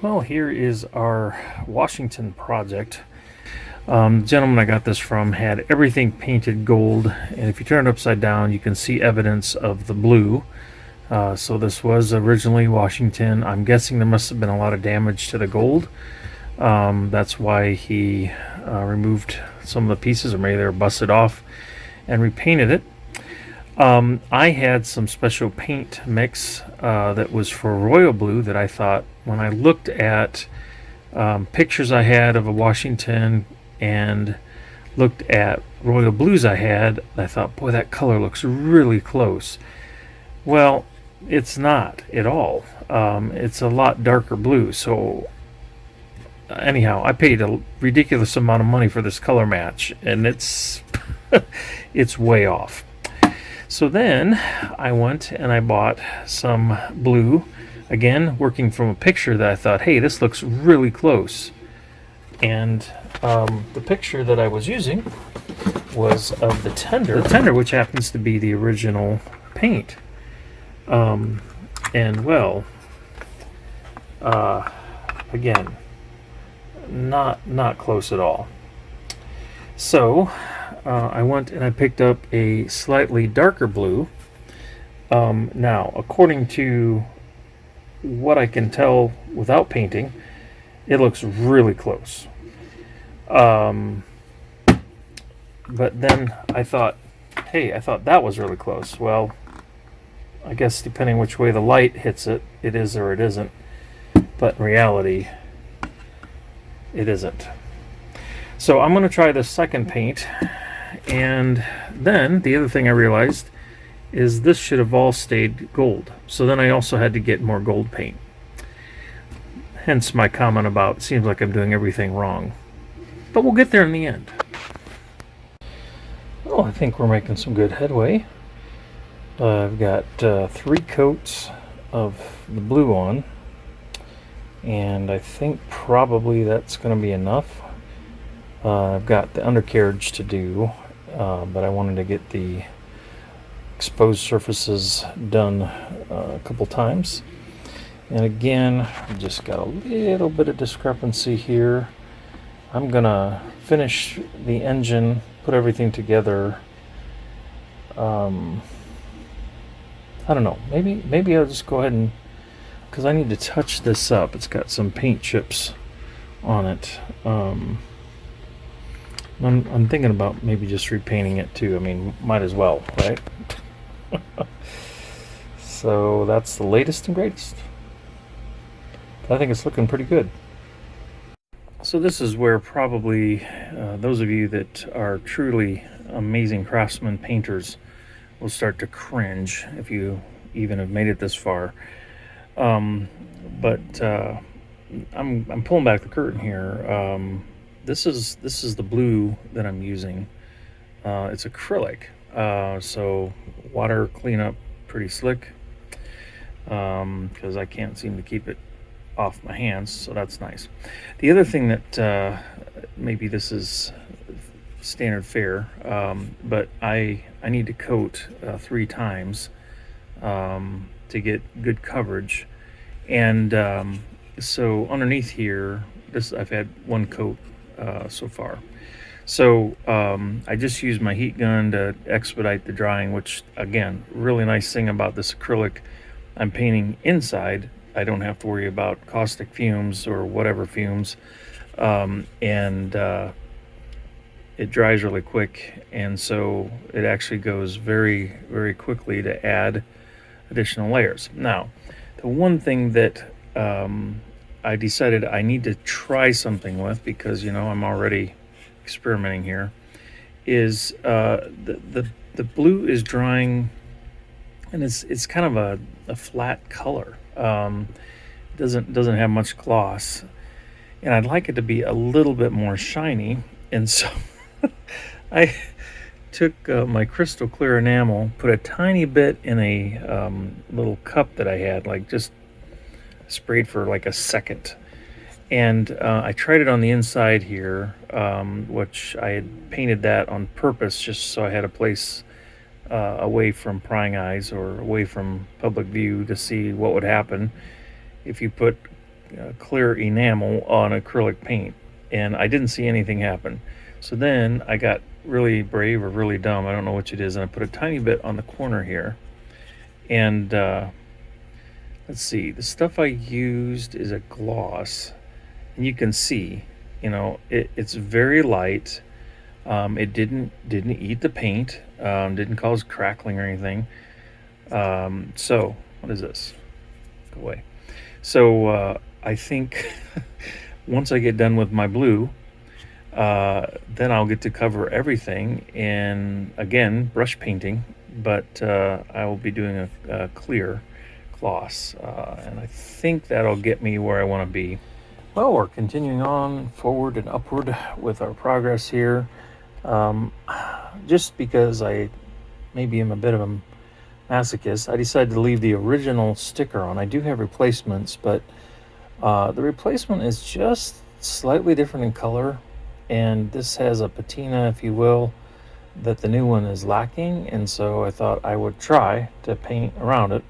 Well, here is our Washington project. The gentleman I got this from had everything painted gold, and if you turn it upside down, you can see evidence of the blue. So this was originally Washington. I'm guessing there must have been a lot of damage to the gold. That's why he removed some of the pieces, or maybe they were busted off, and repainted it. I had some special paint mix that was for royal blue that I thought, when I looked at pictures I had of a Washington and looked at royal blues I thought, boy, that color looks really close. Well, it's not at all. It's a lot darker blue. So anyhow, I paid a ridiculous amount of money for this color match, and it's it's way off. So then I went and I bought some blue, again working from a picture that I thought, hey, this looks really close. And the picture that I was using was of the tender, which happens to be the original paint. And well, again, not close at all. So I went and I picked up a slightly darker blue. Now, according to what I can tell without painting, it looks really close. But then I thought, hey, I thought that was really close. Well, I guess depending which way the light hits it, it is or it isn't. But in reality, it isn't. So I'm going to try the second paint. And then the other thing I realized is this should have all stayed gold. So then I also had to get more gold paint. Hence my comment about, seems like I'm doing everything wrong. But we'll get there in the end. Well, I think we're making some good headway. I've got 3 coats of the blue on, and I think probably that's going to be enough. I've got the undercarriage to do, but I wanted to get the exposed surfaces done a couple times. And again, I just got a little bit of discrepancy here. I'm gonna finish the engine, put everything together. I don't know, maybe I'll just go ahead and, because I need to touch this up. It's got some paint chips on it. I'm thinking about maybe just repainting it too. I mean, might as well, right? So that's the latest and greatest. I think it's looking pretty good. So this is where probably those of you that are truly amazing craftsmen, painters, will start to cringe if you even have made it this far. But I'm pulling back the curtain here. This is the blue that I'm using. It's acrylic, so water cleanup pretty slick, because I can't seem to keep it off my hands, so that's nice. The other thing that maybe this is standard fare, but I need to coat 3 times to get good coverage. And so underneath here, I've had 1 coat so far. So I just used my heat gun to expedite the drying, which again, really nice thing about this acrylic, I'm painting inside. I don't have to worry about caustic fumes or whatever fumes, and it dries really quick, and so it actually goes very, very quickly to add additional layers. Now, the one thing that I decided I need to try something with, because I'm already experimenting here, is the blue is drying, and it's kind of a flat color. Doesn't have much gloss, and I'd like it to be a little bit more shiny. And so I took my crystal clear enamel, put a tiny bit in a little cup that I had, like just sprayed for like a second, and I tried it on the inside here, which I had painted that on purpose just so I had a place away from prying eyes or away from public view to see what would happen if you put clear enamel on acrylic paint, and I didn't see anything happen. So then I got really brave or really dumb, I don't know which it is, and I put a tiny bit on the corner here. And let's see, the stuff I used is a gloss, and you can see, it's very light. It didn't eat the paint, didn't cause crackling or anything. So what is this? Go away. So I think once I get done with my blue, then I'll get to cover everything and again brush painting, but I will be doing a clear gloss, and I think that'll get me where I want to be. Well, we're continuing on forward and upward with our progress here. Just because I maybe am a bit of a masochist, I decided to leave the original sticker on. I do have replacements, but the replacement is just slightly different in color, and this has a patina, if you will, that the new one is lacking, and so I thought I would try to paint around it,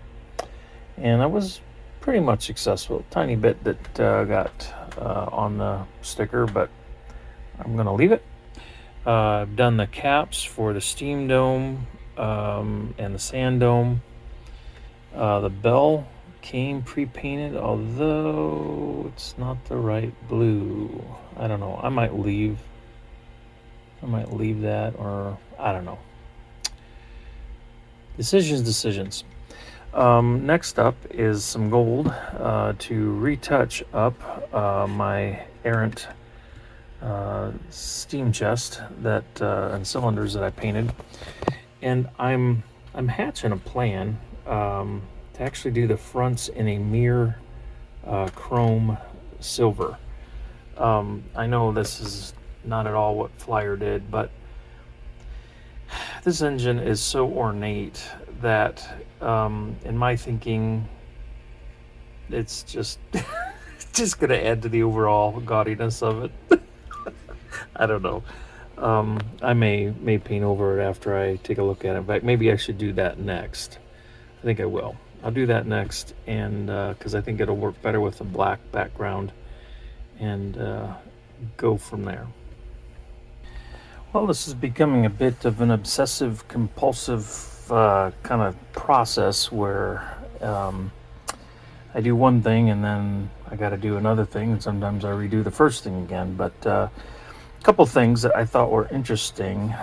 and I was pretty much successful. Tiny bit that got on the sticker, but I'm going to leave it. I've done the caps for the steam dome and the sand dome. The bell came pre-painted, although it's not the right blue. I don't know. I might leave that, or I don't know. Decisions. Next up is some gold to retouch up my errant steam chest that and cylinders that I painted, and I'm hatching a plan to actually do the fronts in a mirror chrome silver. I know this is not at all what Flyer did, but this engine is so ornate that in my thinking it's just just gonna add to the overall gaudiness of it. I don't know. I may paint over it after I take a look at it. In fact, maybe I should do that next. I think I will. I'll do that next, and because I think it'll work better with a black background, and go from there. Well, this is becoming a bit of an obsessive compulsive kind of process where I do one thing and then I got to do another thing, and sometimes I redo the first thing again. But a couple things that I thought were interesting.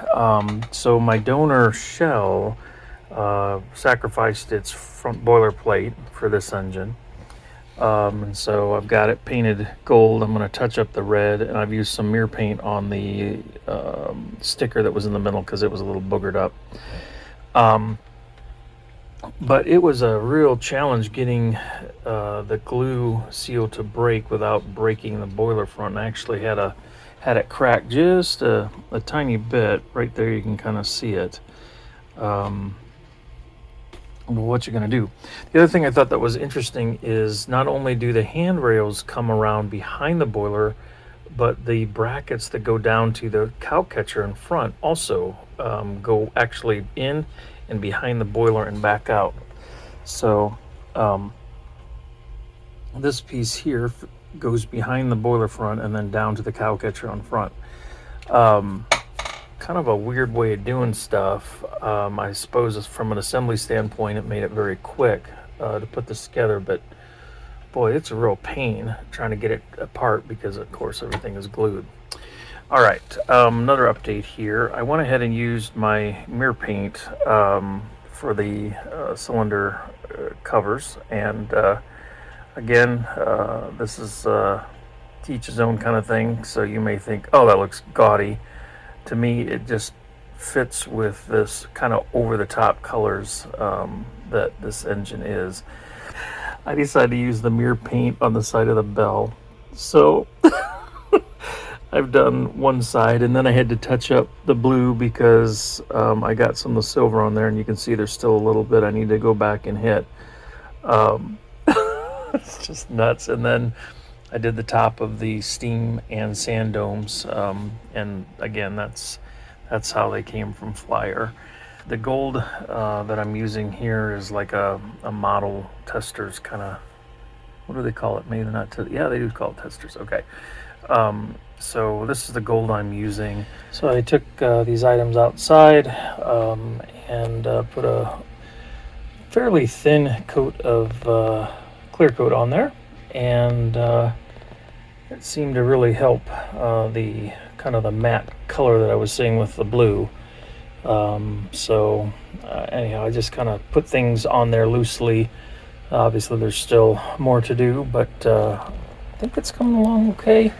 So my donor shell sacrificed its front boiler plate for this engine. And so I've got it painted gold. I'm going to touch up the red, and I've used some mirror paint on the sticker that was in the middle because it was a little boogered up. But it was a real challenge getting the glue seal to break without breaking the boiler front. I actually had it crack just a tiny bit. Right there you can kind of see it. What you're going to do. The other thing I thought that was interesting is not only do the handrails come around behind the boiler, but the brackets that go down to the cow catcher in front also go actually in and behind the boiler and back out. So this piece here goes behind the boiler front and then down to the cow catcher on front. Kind of a weird way of doing stuff. I suppose from an assembly standpoint it made it very quick to put this together, but boy, it's a real pain trying to get it apart because of course everything is glued. All right, another update here. I went ahead and used my mirror paint for the cylinder covers, and again, this is to each his own kind of thing, so you may think, oh, that looks gaudy. To me, it just fits with this kind of over-the-top colors that this engine is. I decided to use the mirror paint on the side of the bell. So I've done one side, and then I had to touch up the blue because I got some of the silver on there, and you can see there's still a little bit I need to go back and hit. It's just nuts. And then I did the top of the steam and sand domes, and again, that's how they came from Flyer. The gold that I'm using here is like a model tester's kind of what do they call it? Maybe they're not. Yeah, they do call it testers. Okay. So this is the gold I'm using. So I took these items outside and put a fairly thin coat of clear coat on there, and it seemed to really help the kind of the matte color that I was seeing with the blue. Anyhow, I just kind of put things on there loosely. Obviously, there's still more to do, but I think it's coming along okay.